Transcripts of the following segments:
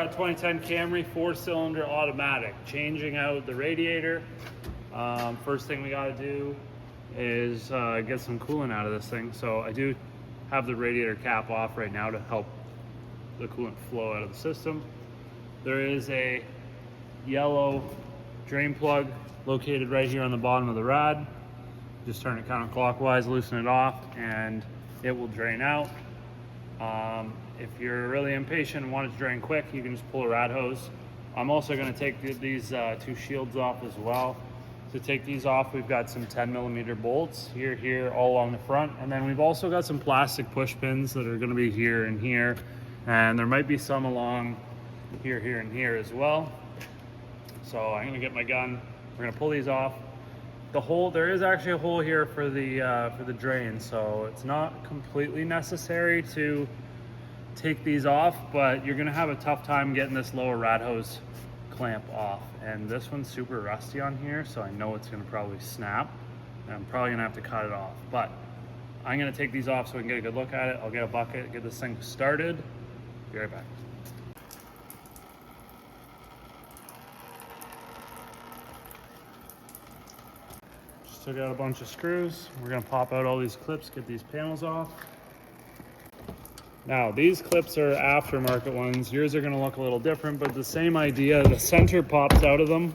got a 2010 Camry 4-cylinder automatic. Changing out the radiator. First thing we got to do is get some coolant out of this thing. So I do have the radiator cap off right now to help the coolant flow out of the system. There is a yellow drain plug located right here on the bottom of the rad. Just turn it counterclockwise, loosen it off, and it will drain out. If you're really impatient and want it to drain quick, you can just pull a rad hose. I'm also going to take these two shields off as well. To take these off, we've got some 10mm bolts here, all along the front, and then we've also got some plastic push pins that are going to be here and here, and there might be some along here, and here as well. So I'm going to get my gun. We're going to pull these off. The hole, there is actually a hole here for the drain, so it's not completely necessary to take these off, but you're going to have a tough time getting this lower rad hose clamp off. And this one's super rusty on here, so I know it's going to probably snap, and I'm probably going to have to cut it off. But I'm going to take these off so we can get a good look at it. I'll get a bucket, get this thing started. Be right back. Just took out a bunch of screws. We're going to pop out all these clips, get these panels off. Now, these clips are aftermarket ones. Yours are going to look a little different, but the same idea. The center pops out of them,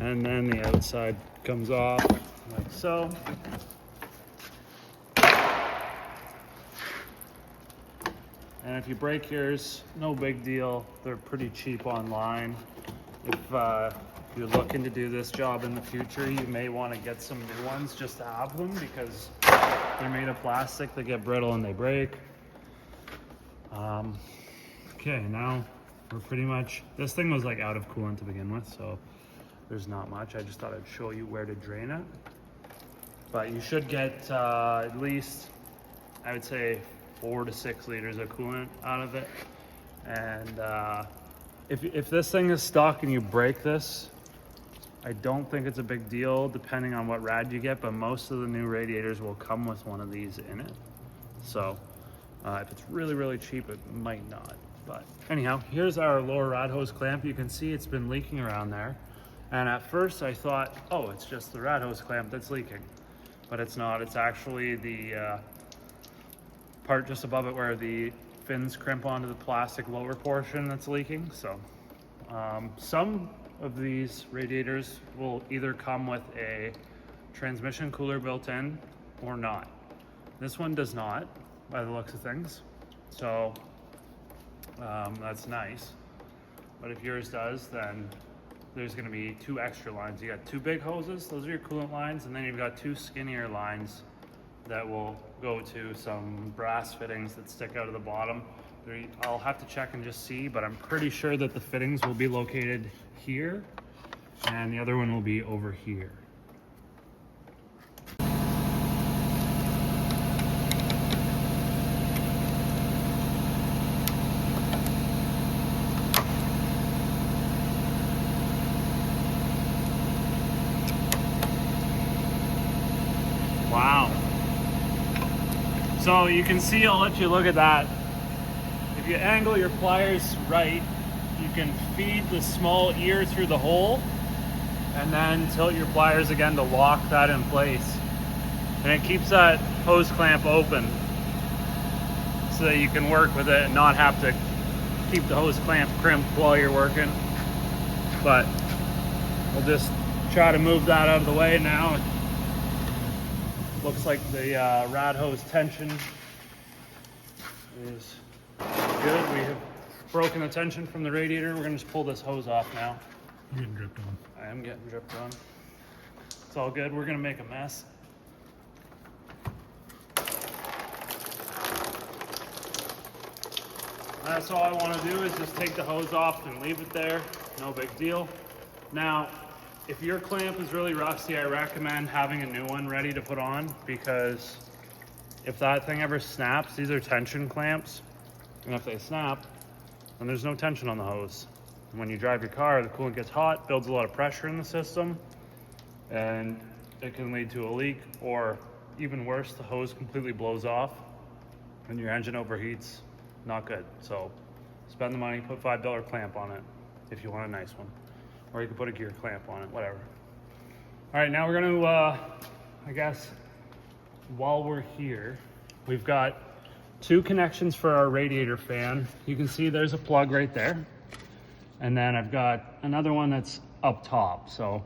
and then the outside comes off like so. And if you break yours, no big deal. They're pretty cheap online. If you're looking to do this job in the future, you may want to get some new ones just to have them, because they're made of plastic. They get brittle and they break. Okay, now we're pretty much, this thing was like out of coolant to begin with, so there's not much. I just thought I'd show you where to drain it. But you should get at least, I would say, 4 to 6 liters of coolant out of it. And if this thing is stuck and you break this, I don't think it's a big deal depending on what rad you get, but most of the new radiators will come with one of these in it. So if it's really cheap, it might not. But anyhow, here's our lower rad hose clamp. You can see it's been leaking around there. And at first I thought, oh, it's just the rad hose clamp that's leaking. But it's not. It's actually the part just above it where the fins crimp onto the plastic lower portion that's leaking. So some of these radiators will either come with a transmission cooler built in or not. This one does not, by the looks of things. So that's nice. But if yours does, then there's going to be 2 extra lines. You got 2 big hoses, those are your coolant lines, and then you've got 2 skinnier lines that will go to some brass fittings that stick out of the bottom. I'll have to check and just see, but I'm pretty sure that the fittings will be located here and the other one will be over here. Wow. So you can see, I'll let you look at that. If you angle your pliers right, you can feed the small ear through the hole and then tilt your pliers again to lock that in place. And it keeps that hose clamp open so that you can work with it and not have to keep the hose clamp crimped while you're working. But we'll just try to move that out of the way now. Looks like the rad hose tension is good. We have broken the tension from the radiator. We're gonna just pull this hose off now. You're getting dripped on. I am getting dripped on. It's all good. We're gonna make a mess. That's all I want to do is just take the hose off and leave it there. No big deal. Now, if your clamp is really rusty, I recommend having a new one ready to put on, because if that thing ever snaps, these are tension clamps, and if they snap, then there's no tension on the hose. And when you drive your car, the coolant gets hot, builds a lot of pressure in the system, and it can lead to a leak, or even worse, the hose completely blows off and your engine overheats. Not good. So spend the money, put $5 clamp on it if you want a nice one. Or you can put a gear clamp on it, whatever. All right, now we're gonna, I guess, while we're here, we've got 2 connections for our radiator fan. You can see there's a plug right there. And then I've got another one that's up top. So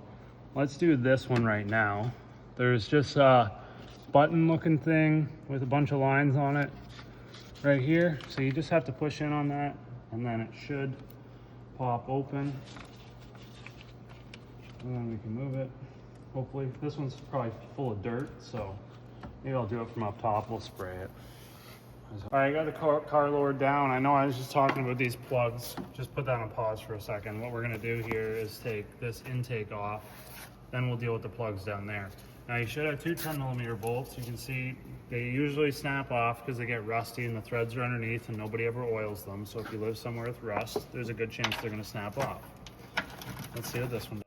let's do this one right now. There's just a button looking thing with a bunch of lines on it right here. So you just have to push in on that and then it should pop open. And then we can move it. Hopefully, this one's probably full of dirt, so maybe I'll do it from up top. We'll spray it. All right, I got the car lowered down. I know I was just talking about these plugs. Just put that on pause for a second. What we're gonna do here is take this intake off, then we'll deal with the plugs down there. Now you should have 2 10mm bolts. You can see they usually snap off because they get rusty and the threads are underneath and nobody ever oils them. So if you live somewhere with rust, there's a good chance they're gonna snap off. Let's see what this one does.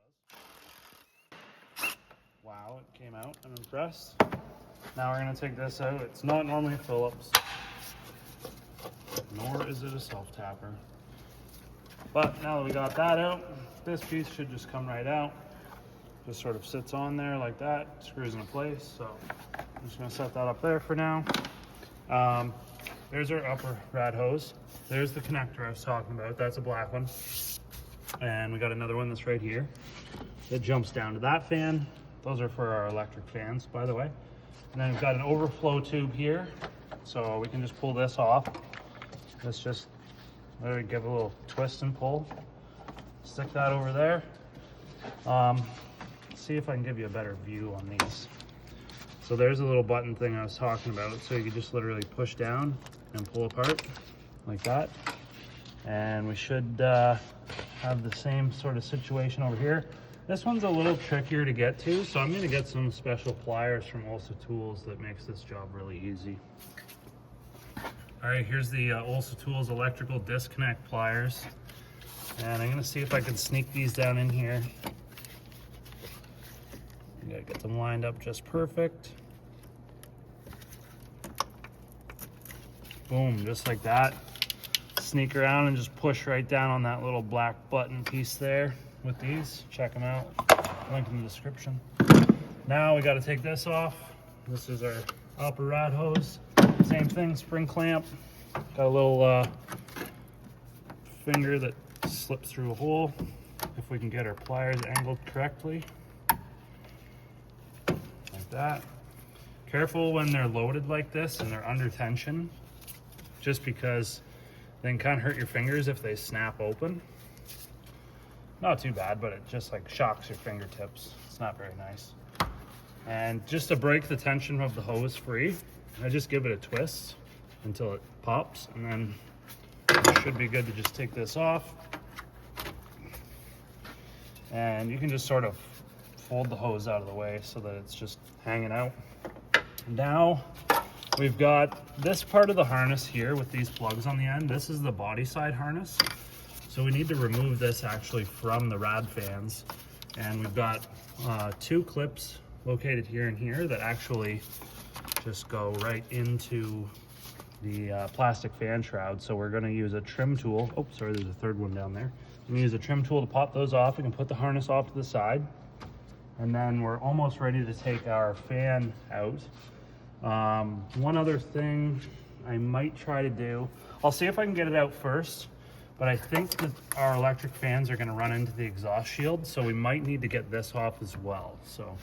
Wow, it came out. I'm impressed. Now we're gonna take this out. It's not normally a Phillips, nor is it a self-tapper. But now that we got that out, this piece should just come right out. Just sort of sits on there like that, screws into place. So I'm just gonna set that up there for now. There's our upper rad hose. There's the connector I was talking about. That's a black one. And we got another one that's right here that jumps down to that fan. Those are for our electric fans, by the way. And then we've got an overflow tube here. So we can just pull this off. Let's just give a little twist and pull. Stick that over there. See if I can give you a better view on these. So there's a little button thing I was talking about. So you can just literally push down and pull apart like that. And we should have the same sort of situation over here. This one's a little trickier to get to, so I'm gonna get some special pliers from Olsa Tools that makes this job really easy. All right, here's the Olsa Tools electrical disconnect pliers. And I'm gonna see if I can sneak these down in here. I gotta get them lined up just perfect. Boom, just like that. Sneak around and just push right down on that little black button piece there with these. Check them out, link in the description. Now we gotta take this off. This is our upper rad hose. Same thing, spring clamp. Got a little finger that slips through a hole if we can get our pliers angled correctly. Like that. Careful when they're loaded like this and they're under tension, just because they can kind of hurt your fingers if they snap open. Not too bad, but it just like shocks your fingertips. It's not very nice. And just to break the tension of the hose free, I just give it a twist until it pops, and then it should be good to just take this off. And you can just sort of fold the hose out of the way so that it's just hanging out. Now we've got this part of the harness here with these plugs on the end. This is the body side harness. So we need to remove this actually from the rad fans. And we've got 2 clips located here and here that actually just go right into the plastic fan shroud. So we're gonna use a trim tool. Oh, sorry, there's a third one down there. I'm gonna use a trim tool to pop those off. We can put the harness off to the side. And then we're almost ready to take our fan out. One other thing I might try to do, I'll see if I can get it out first, but I think that our electric fans are gonna run into the exhaust shield, so we might need to get this off as well. So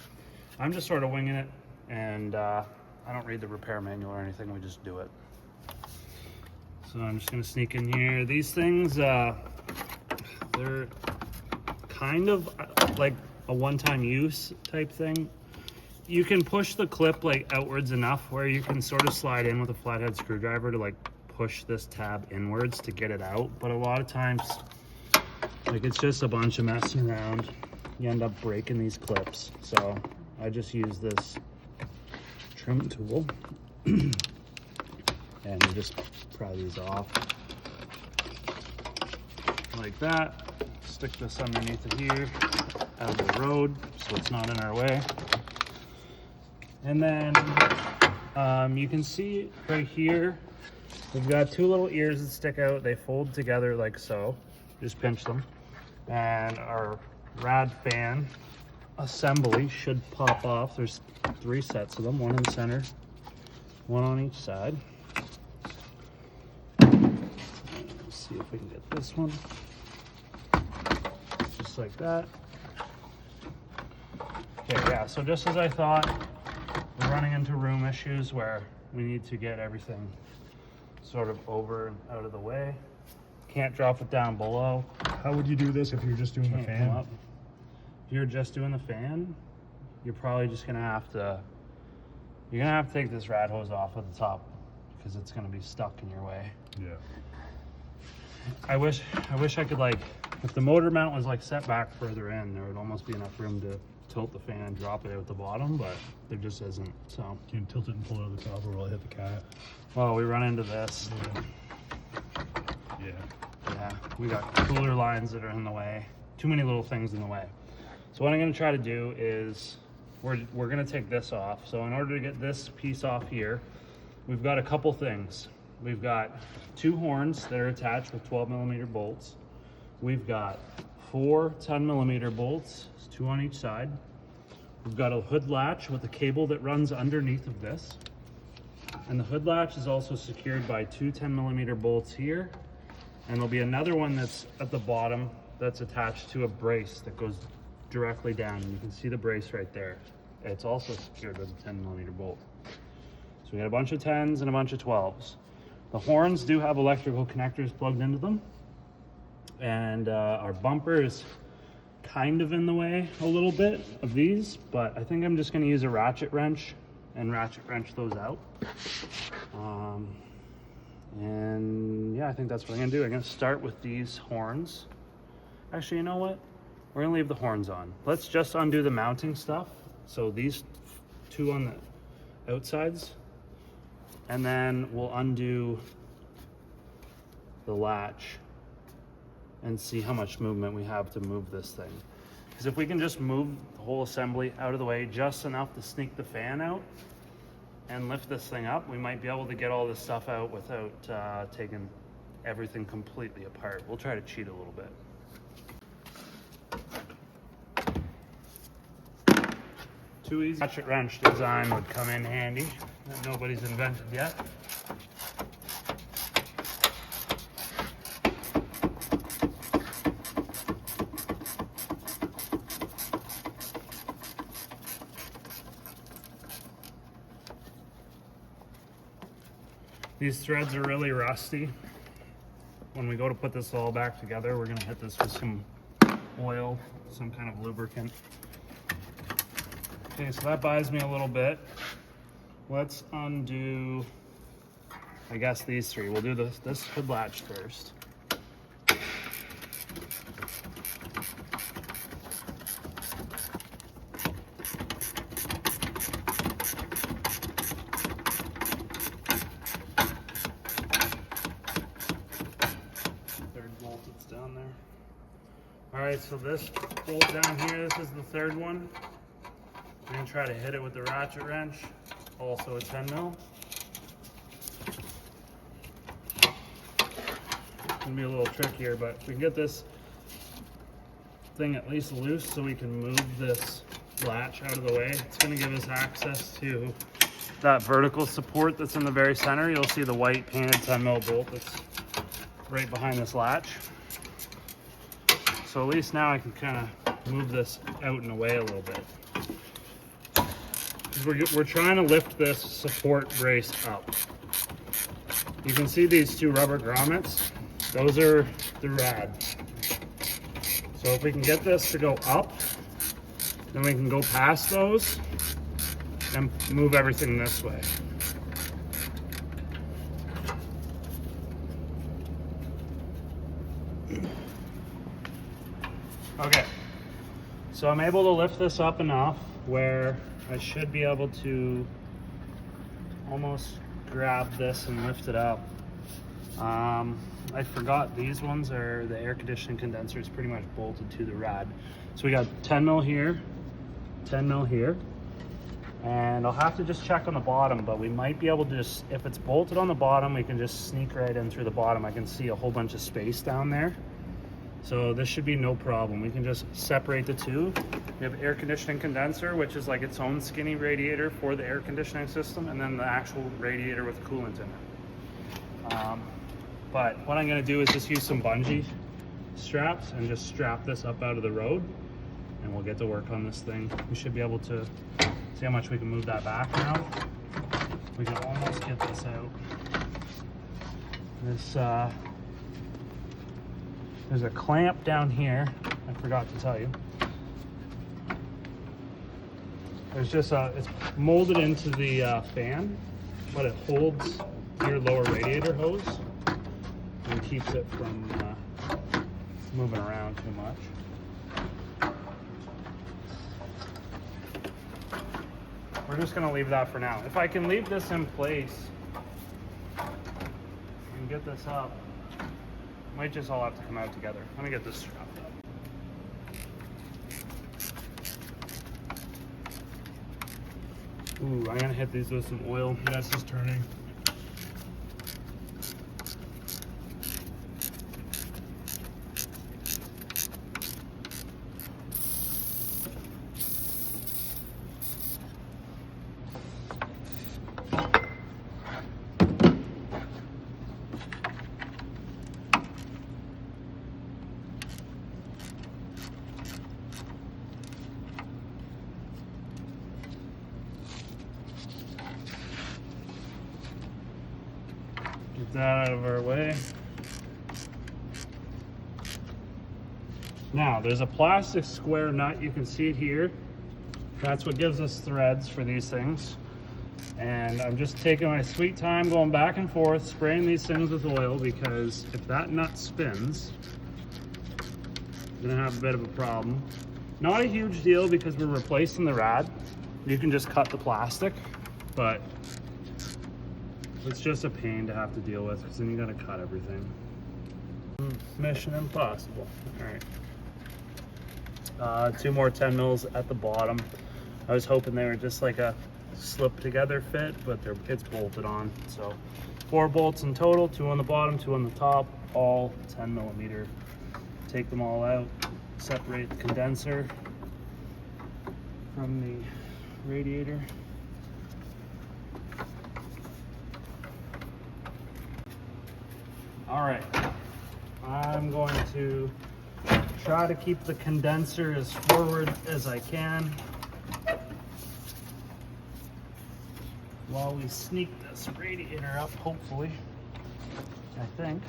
I'm just sort of winging it, and I don't read the repair manual or anything, we just do it. So I'm just gonna sneak in here. These things, they're kind of like a one-time use type thing. You can push the clip like outwards enough where you can sort of slide in with a flathead screwdriver to like push this tab inwards to get it out. But a lot of times, like, it's just a bunch of messing around. You end up breaking these clips. So I just use this trim tool and you just pry these off like that. Stick this underneath it here, out of the road, so it's not in our way. And then you can see right here, We've got two little ears that stick out. They fold together like so. Just pinch them. And our rad fan assembly should pop off. There's 3 sets of them, one in the center, one on each side. Let's see if we can get this one. Just like that. Okay, yeah, so just as I thought, we're running into room issues where we need to get everything sort of over and out of the way. Can't drop it down below. How would you do this if you're just doing the fan? If you're just doing the fan, you're probably just gonna have to, you're gonna have to take this rad hose off at the top because it's gonna be stuck in your way. Yeah. I wish I could, like, if the motor mount was like set back further in, there would almost be enough room to tilt the fan and drop it out the bottom, but there just isn't. So you can tilt it and pull it out the top, or will it hit the cat? Well, we run into this. Yeah, we got cooler lines that are in the way. Too many little things in the way. So what I'm going to try to do is we're going to take this off. So in order to get this piece off here, we've got a couple things. We've got 2 horns that are attached with 12mm bolts. We've got 4 10mm bolts, 2 on each side. We've got a hood latch with a cable that runs underneath of this. And the hood latch is also secured by 2 10mm bolts here. And there'll be another one that's at the bottom that's attached to a brace that goes directly down. You can see the brace right there. It's also secured with a 10mm bolt. So we got a bunch of 10s and a bunch of 12s. The horns do have electrical connectors plugged into them. And our bumper is kind of in the way a little bit of these, but I think I'm just going to use a ratchet wrench and ratchet wrench those out. And yeah, I think that's what I'm gonna do. I'm gonna start with these horns. Actually, you know what? We're gonna leave the horns on. Let's just undo the mounting stuff. So these 2 on the outsides, and then we'll undo the latch and see how much movement we have to move this thing. Because if we can just move the whole assembly out of the way just enough to sneak the fan out and lift this thing up, we might be able to get all this stuff out without taking everything completely apart. We'll try to cheat a little bit. 2 easy ratchet wrench design would come in handy that nobody's invented yet. These threads are really rusty. When we go to put this all back together, we're gonna hit this with some oil, some kind of lubricant. Okay, so that buys me a little bit. Let's undo, I guess, these 3. We'll do this hood latch first. Down there. All right, so this bolt down here, this is the 3rd one. I'm gonna try to hit it with the ratchet wrench, also a 10mm. It's gonna be a little trickier, but if we can get this thing at least loose so we can move this latch out of the way, it's gonna give us access to that vertical support that's in the very center. You'll see the white painted 10mm bolt that's right behind this latch. So at least now I can kind of move this out and away a little bit. We're trying to lift this support brace up. You can see these 2 rubber grommets. Those are the rad. So if we can get this to go up, then we can go past those and move everything this way. Okay, so I'm able to lift this up enough where I should be able to almost grab this and lift it up. I forgot these ones are the air conditioning condenser is pretty much bolted to the rad. So we got 10mm here, 10mm here, And I'll have to just check on the bottom, but we might be able to just, if it's bolted on the bottom, we can just sneak right in through the bottom. I can see a whole bunch of space down there. So this should be no problem. We can just separate the two. We have air conditioning condenser, which is like its own skinny radiator for the air conditioning system, and then the actual radiator with coolant in it. But what I'm gonna do is just use some bungee straps and just strap this up out of the road, and we'll get to work on this thing. We should be able to see how much we can move that back now. We can almost get this out. There's a clamp down here. I forgot to tell you. There's just it's molded into the fan, but it holds your lower radiator hose and keeps it from moving around too much. We're just gonna leave that for now. If I can leave this in place and get this up, might just all have to come out together. Let me get this strapped up. Ooh, I'm gonna hit these with some oil. Yeah, it's just turning. Get that out of our way. Now, there's a plastic square nut. You can see it here. That's what gives us threads for these things. And I'm just taking my sweet time going back and forth, spraying these things with oil, because if that nut spins, I'm gonna have a bit of a problem. Not a huge deal because we're replacing the rad. You can just cut the plastic, but it's just a pain to have to deal with because then you gotta cut everything. Mission impossible. All right. 2 more 10 mils at the bottom. I was hoping they were just like a slip together fit, but it's bolted on. So 4 bolts in total, 2 on the bottom, 2 on the top, all 10 millimeter. Take them all out, separate the condenser from the radiator. All right, I'm going to try to keep the condenser as forward as I can while we sneak this radiator up, hopefully, I think.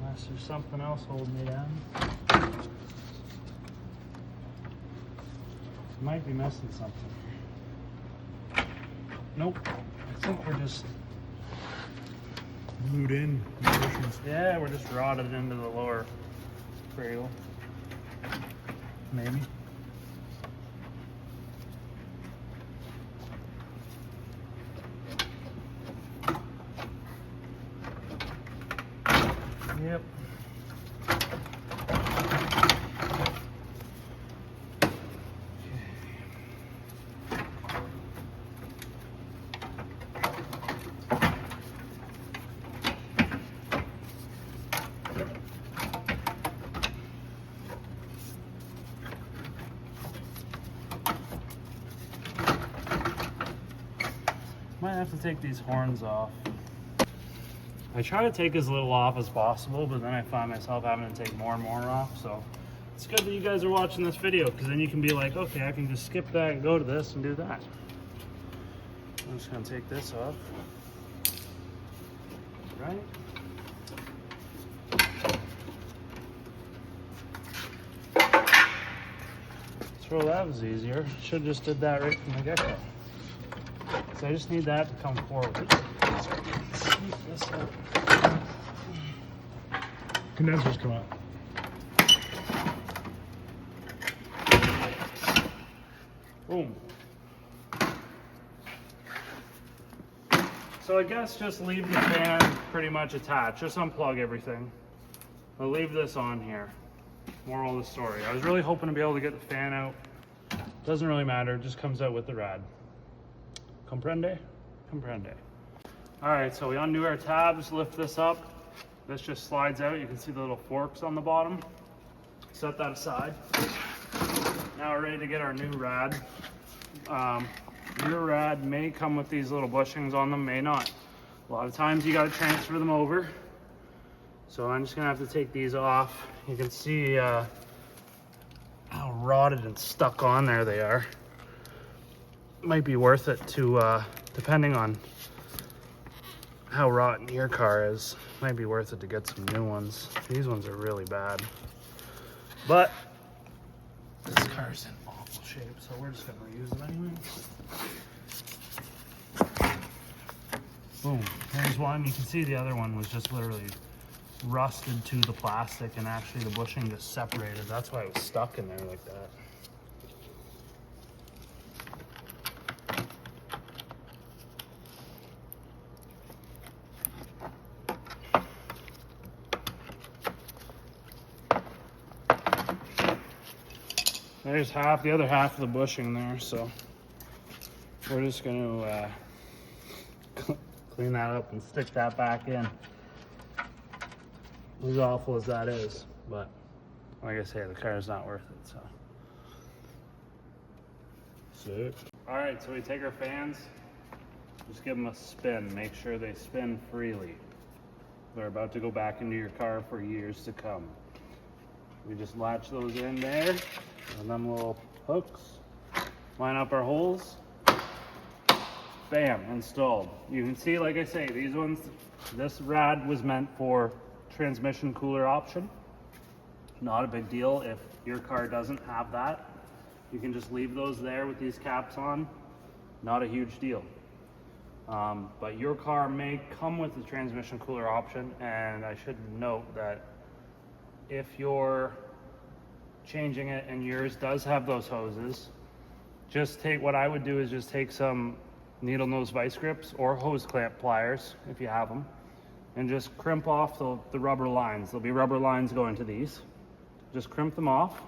Unless there's something else holding me down. Might be missing something. Nope, I think we're just Glued in. yeah, we're just rotted into the lower cradle. Maybe. Yep. Might have to take these horns off. I try to take as little off as possible, but then I find myself having to take more and more off. So it's good that you guys are watching this video, because then you can be like, okay, I can just skip that and go to this and do that. I'm just gonna take this off. Right? Throw that was easier. Should have just did that right from the get-go. So I just need that to come forward. Condensers come out. Boom. So I guess just leave the fan pretty much attached. Just unplug everything. I'll leave this on here. Moral of the story. I was really hoping to be able to get the fan out Doesn't really matter, it just comes out with the rad. Comprende? Comprende. All right, so we undo our tabs, lift this up. This just slides out. You can see the little forks on the bottom. Set that aside. Now we're ready to get our new rad. Your rad may come with these little bushings on them, may not. A lot of times you gotta transfer them over. So I'm just gonna have to take these off. You can see how rotted and stuck on there they are. Might be worth it to, depending on how rotten your car is, might be worth it to get some new ones. These ones are really bad. But this car's in awful shape, so we're just gonna reuse them anyway. Boom, there's one. You can see the other one was just literally rusted to the plastic, and actually the bushing just separated. That's why it was stuck in there like that. There's half, the other half of the bushing there, so we're just going to clean that up and stick that back in. As awful as that is, but like I say, the car is not worth it, so. Sick. All right, so we take our fans, just give them a spin, make sure they spin freely. They're about to go back into your car for years to come. We just latch those in there, and them little hooks, line up our holes, bam, installed. You can see, like I say, these ones, this rad was meant for transmission cooler option. Not a big deal if your car doesn't have that. You can just leave those there with these caps on. Not a huge deal. But your car may come with the transmission cooler option, and I should note that if you're changing it and yours does have those hoses, just take, what I would do is just take some needle nose vice grips or hose clamp pliers if you have them, and just crimp off the rubber lines. There'll be rubber lines going to these. Just crimp them off,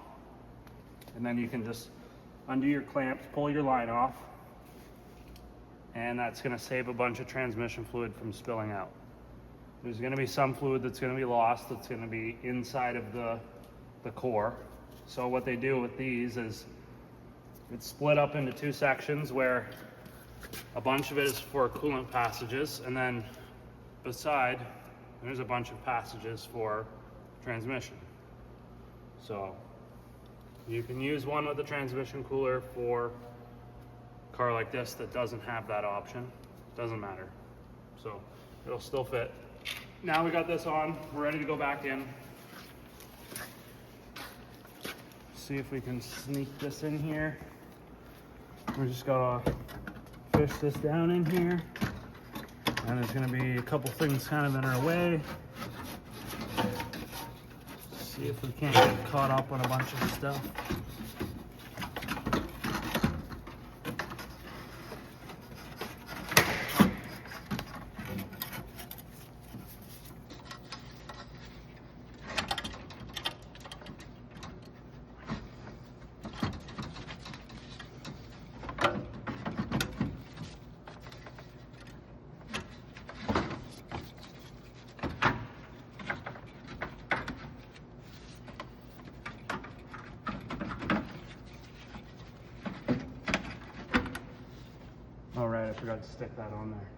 and then you can just undo your clamps, pull your line off, and that's gonna save a bunch of transmission fluid from spilling out. There's gonna be some fluid that's gonna be lost, that's gonna be inside of the core. So what they do with these is it's split up into two sections where a bunch of it is for coolant passages, and then beside there's a bunch of passages for transmission. So you can use one with a transmission cooler for a car like this that doesn't have that option. Doesn't matter. So it'll still fit. Now we got this on, we're ready to go back in. See if we can sneak this in here. We just gotta fish this down in here. And there's gonna be a couple things kind of in our way. See if we can't get caught up on a bunch of stuff. Alright, I forgot to stick that on there.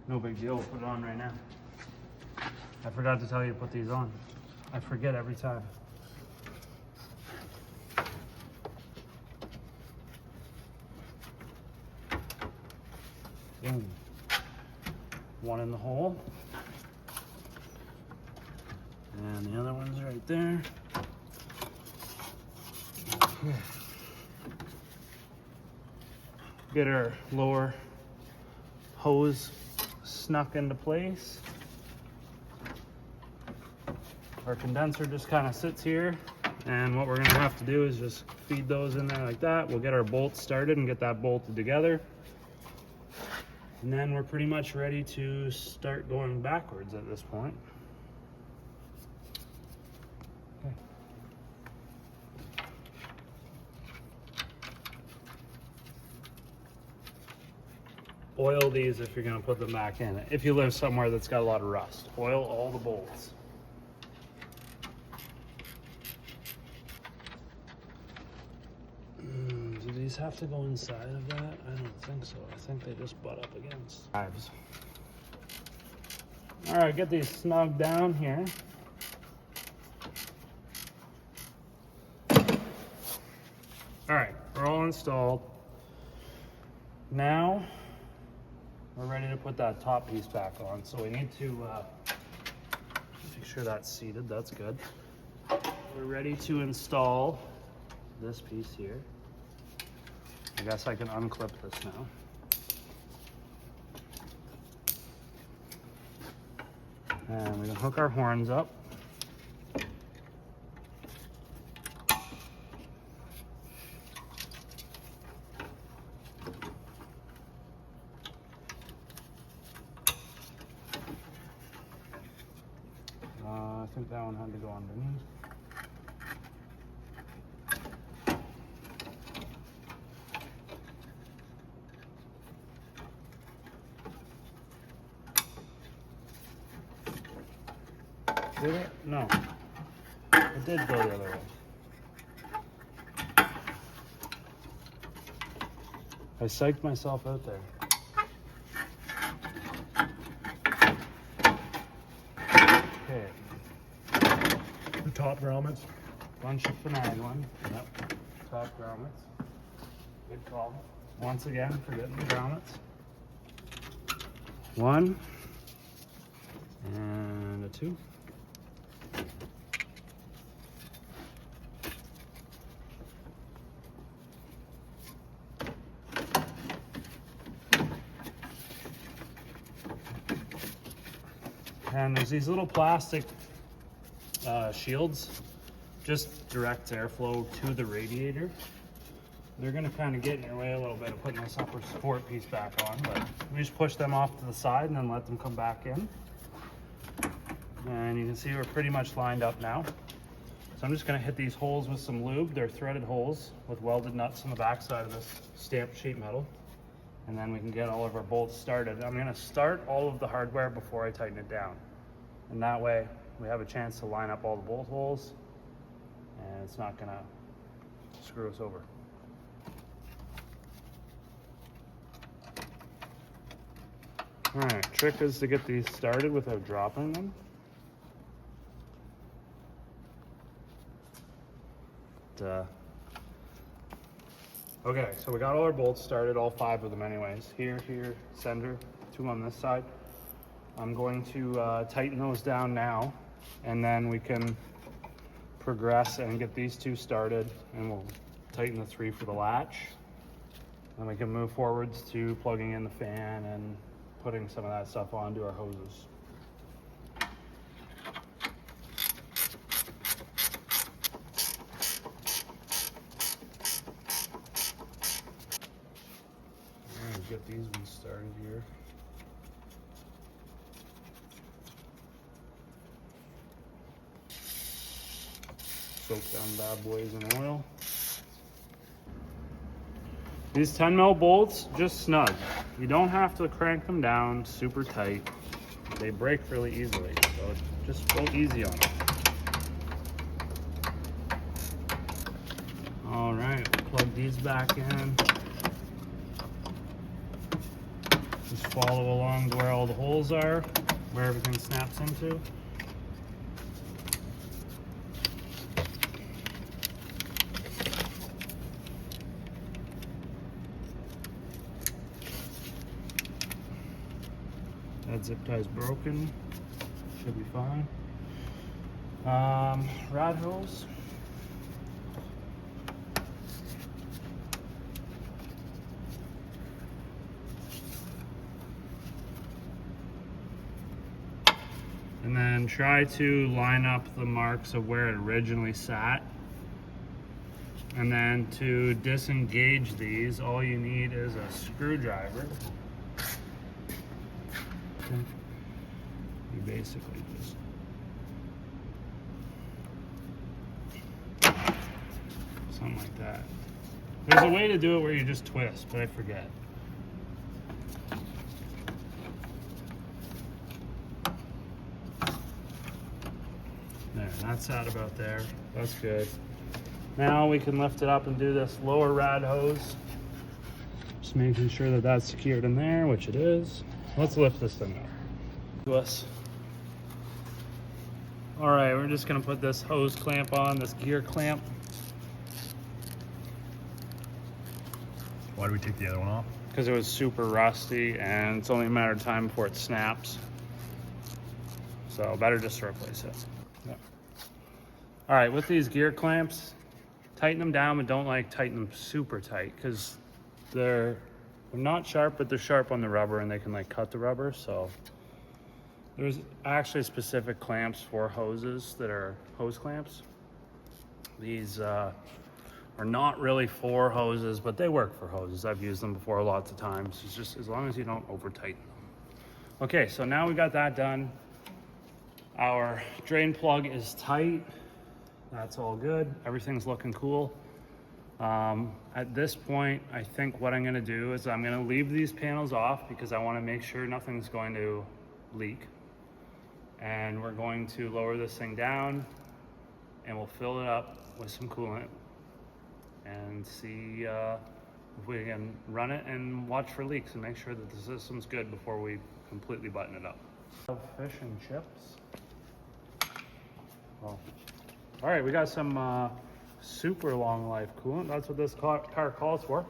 No big deal, we'll put it on right now. I forgot to tell you to put these on. I forget every time. Boom. One in the hole. And the other one's right there. Get our lower hose snuck into place. Our condenser just kind of sits here, and what we're going to have to do is just feed those in there like that. We'll get our bolts started and get that bolted together, and then we're pretty much ready to start going backwards at this point. Oil these if you're gonna put them back in. If you live somewhere that's got a lot of rust, oil all the bolts. Do these have to go inside of that? I don't think so. I think they just butt up against. All right, get these snug down here. All right, we're all installed. Now we're ready to put that top piece back on. So we need to make sure that's seated. That's good. We're ready to install this piece here. I guess I can unclip this now. And we can hook our horns up. I think that one had to go underneath. Did it? No. It did go the other way. I psyched myself out there. Okay. The top grommets. Bunch of finagling. Yep. Top grommets. Good call. Once again, forgetting the grommets. One. And a two. And there's these little plastic shields, just direct airflow to the radiator. They're gonna kind of get in your way a little bit of putting this upper support piece back on, but we just push them off to the side and then let them come back in. And you can see we're pretty much lined up now. So I'm just gonna hit these holes with some lube. They're threaded holes with welded nuts on the back side of this stamped sheet metal. And then we can get all of our bolts started. I'm gonna start all of the hardware before I tighten it down. And that way we have a chance to line up all the bolt holes and it's not gonna screw us over. All right, trick is to get these started without dropping them. Okay, so we got all our bolts started, all 5 of them anyways. Here, center, 2 on this side. I'm going to tighten those down now, and then we can progress and get these 2 started, and we'll tighten the 3 for the latch. Then we can move forwards to plugging in the fan and putting some of that stuff onto our hoses. Get these ones started here. Soak down bad boys in oil. These 10mm bolts, just snug. You don't have to crank them down super tight. They break really easily, so just go easy on them. All right, plug these back in. Just follow along to where all the holes are, where everything snaps into. That zip tie's broken, should be fine. Rod hose. And then try to line up the marks of where it originally sat. And then to disengage these, all you need is a screwdriver. You basically just something like that. There's a way to do it where you just twist, but I forget. There, that's at about there. That's good. Now we can lift it up and do this lower rad hose. Just making sure that that's secured in there, which it is. Let's lift this thing up. To us. All right, we're just gonna put this hose clamp on, this gear clamp. Why do we take the other one off? Because it was super rusty and it's only a matter of time before it snaps. So better just to replace it. Yep. All right, with these gear clamps, tighten them down, but don't like tighten them super tight because they're not sharp, but they're sharp on the rubber and they can like cut the rubber. So there's actually specific clamps for hoses that are hose clamps. These are not really for hoses, but they work for hoses. I've used them before lots of times. It's just as long as you don't over tighten them. Okay, so now we got that done. Our drain plug is tight. That's all good. Everything's looking cool. At this point, I think what I'm gonna do is I'm gonna leave these panels off because I wanna make sure nothing's going to leak. And we're going to lower this thing down and we'll fill it up with some coolant and see if we can run it and watch for leaks and make sure that the system's good before we completely button it up. Fish and chips. Well, all right, we got some super long life coolant. That's what this car calls for.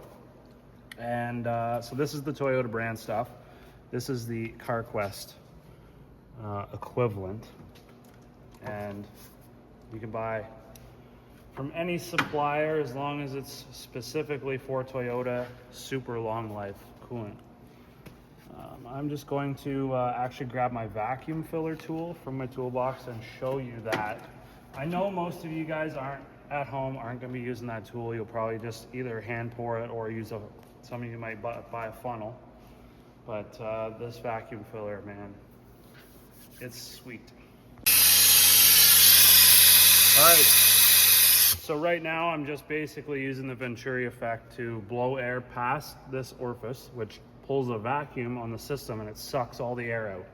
And so this is the Toyota brand stuff. This is the CarQuest equivalent. And you can buy from any supplier as long as it's specifically for Toyota, super long life coolant. I'm just going to actually grab my vacuum filler tool from my toolbox and show you that. I know most of you guys aren't going to be using that tool. You'll probably just either hand pour it or use some of you might buy a funnel. But this vacuum filler, man, it's sweet. All right, so right now I'm just basically using the Venturi effect to blow air past this orifice, which pulls a vacuum on the system and it sucks all the air out.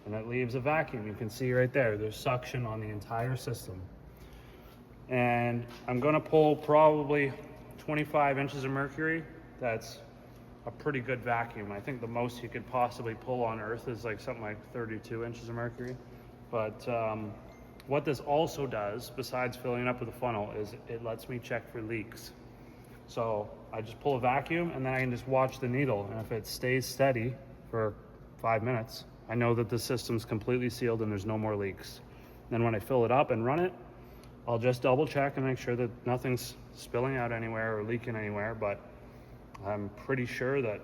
And it leaves a vacuum. You can see right there, there's suction on the entire system. And I'm gonna pull probably 25 inches of mercury. That's a pretty good vacuum. I think the most you could possibly pull on Earth is like something like 32 inches of mercury. But what this also does, besides filling it up with a funnel, is it lets me check for leaks. So I just pull a vacuum and then I can just watch the needle. And if it stays steady for 5 minutes, I know that the system's completely sealed and there's no more leaks. Then when I fill it up and run it, I'll just double check and make sure that nothing's spilling out anywhere or leaking anywhere. But I'm pretty sure that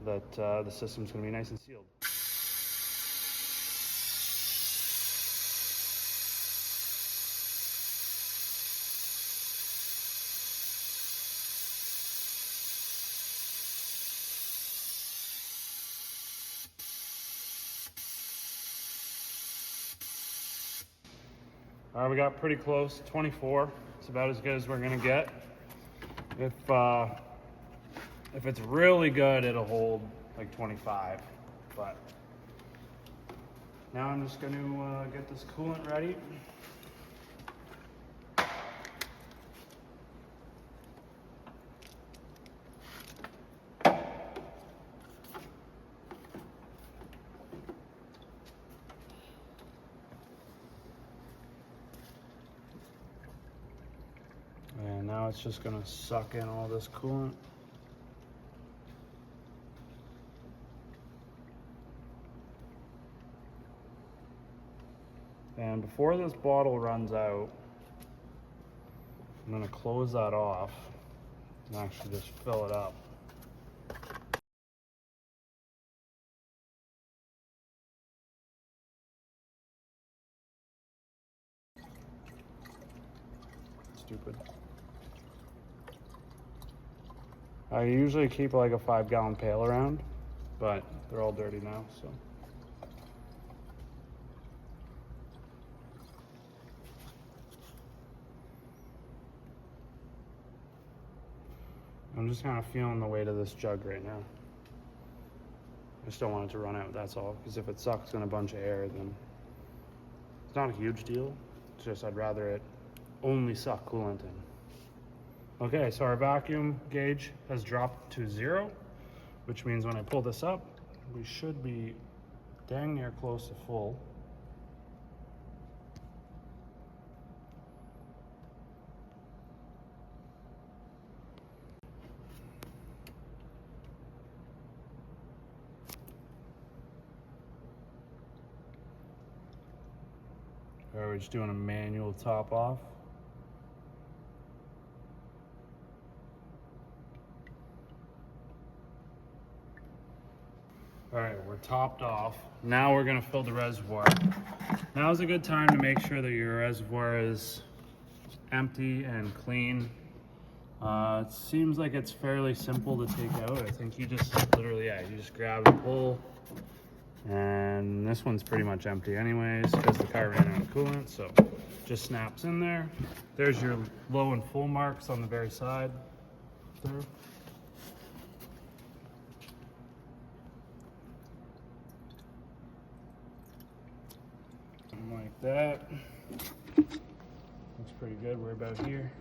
the system's gonna be nice and sealed. All right, we got pretty close, 24. It's about as good as we're gonna get. If it's really good, it'll hold like 25. But now I'm just gonna get this coolant ready. And now it's just gonna suck in all this coolant. And before this bottle runs out, I'm gonna close that off and actually just fill it up. Stupid. I usually keep like a 5-gallon pail around, but they're all dirty now, so. I'm just kind of feeling the weight of this jug right now. I just don't want it to run out, that's all. Because if it sucks in a bunch of air, then It's not a huge deal. It's just I'd rather it only suck coolant in. Okay, so our vacuum gauge has dropped to 0, which means when I pull this up, we should be dang near close to full. All right, we're just doing a manual top off. All right, we're topped off. Now we're gonna fill the reservoir. Now's a good time to make sure that your reservoir is empty and clean. It seems like it's fairly simple to take out. I think you just literally, you just grab and pull. And this one's pretty much empty anyways because the car ran out of coolant, so just snaps in there. There's your low and full marks on the very side there. Like that. Looks pretty good. We're about here.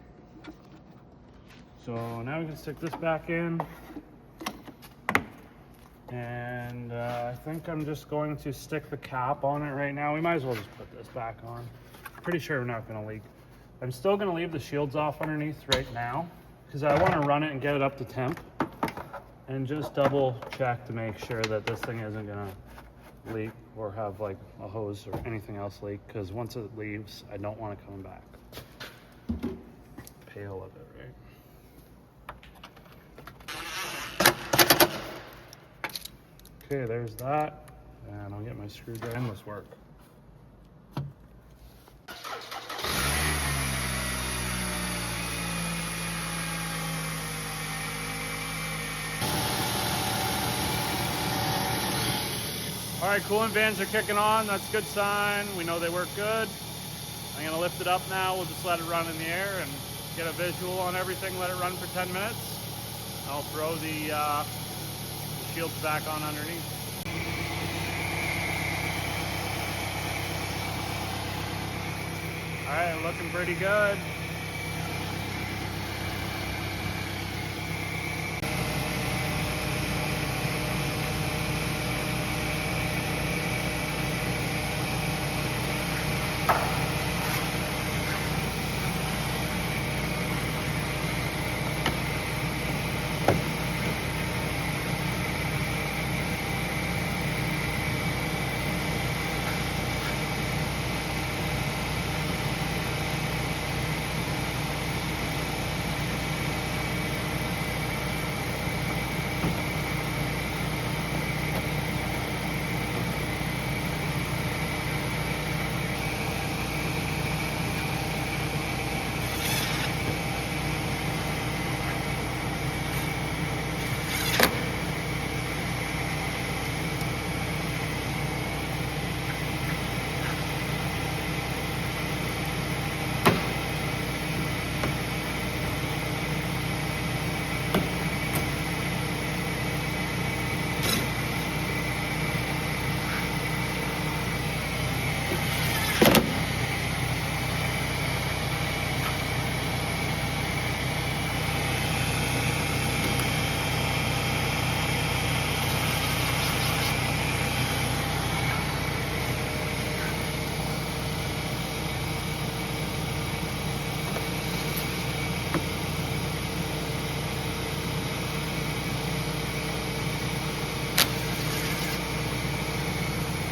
So now we can stick this back in. And I think I'm just going to stick the cap on it right now. We might as well just put this back on. Pretty sure we're not going to leak. I'm still going to leave the shields off underneath right now because I want to run it and get it up to temp and just double check to make sure that this thing isn't going to leak or have like a hose or anything else leak, because once it leaves, I don't want it coming back. Pail of it, right? Okay, there's that, and I'll get my screwdriver. Endless work. All right, coolant fans are kicking on. That's a good sign. We know they work good. I'm gonna lift it up now. We'll just let it run in the air and get a visual on everything. Let it run for 10 minutes. I'll throw the shields back on underneath. All right, looking pretty good.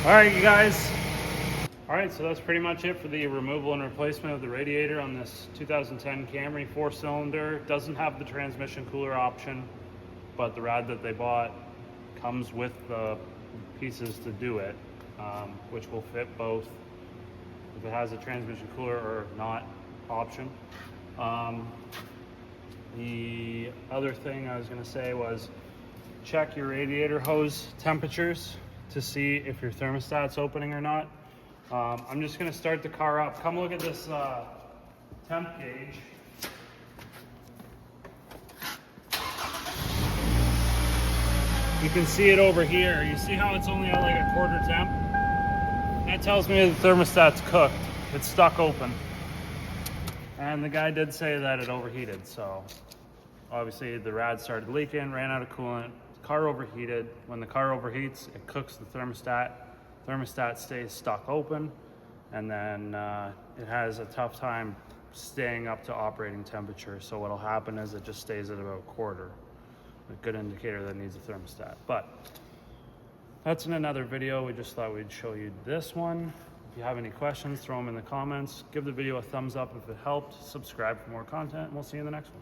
All right, you guys. All right, so that's pretty much it for the removal and replacement of the radiator on this 2010 Camry 4-cylinder. Doesn't have the transmission cooler option, but the rad that they bought comes with the pieces to do it, which will fit both if it has a transmission cooler or not option. The other thing I was going to say was check your radiator hose temperatures to see if your thermostat's opening or not. I'm just going to start the car up. Come look at this temp gauge. You can see it over here. You see how it's only at like a quarter temp? That tells me the thermostat's cooked. It's stuck open. And the guy did say that it overheated, so obviously the rad started leaking, ran out of coolant, the car overheated. When the car overheats, it cooks the thermostat. Thermostat stays stuck open, and then it has a tough time staying up to operating temperature. So what'll happen is it just stays at about a quarter. A good indicator that it needs a thermostat. But that's in another video. We just thought we'd show you this one. If you have any questions, throw them in the comments. Give the video a thumbs up if it helped. Subscribe for more content, and we'll see you in the next one.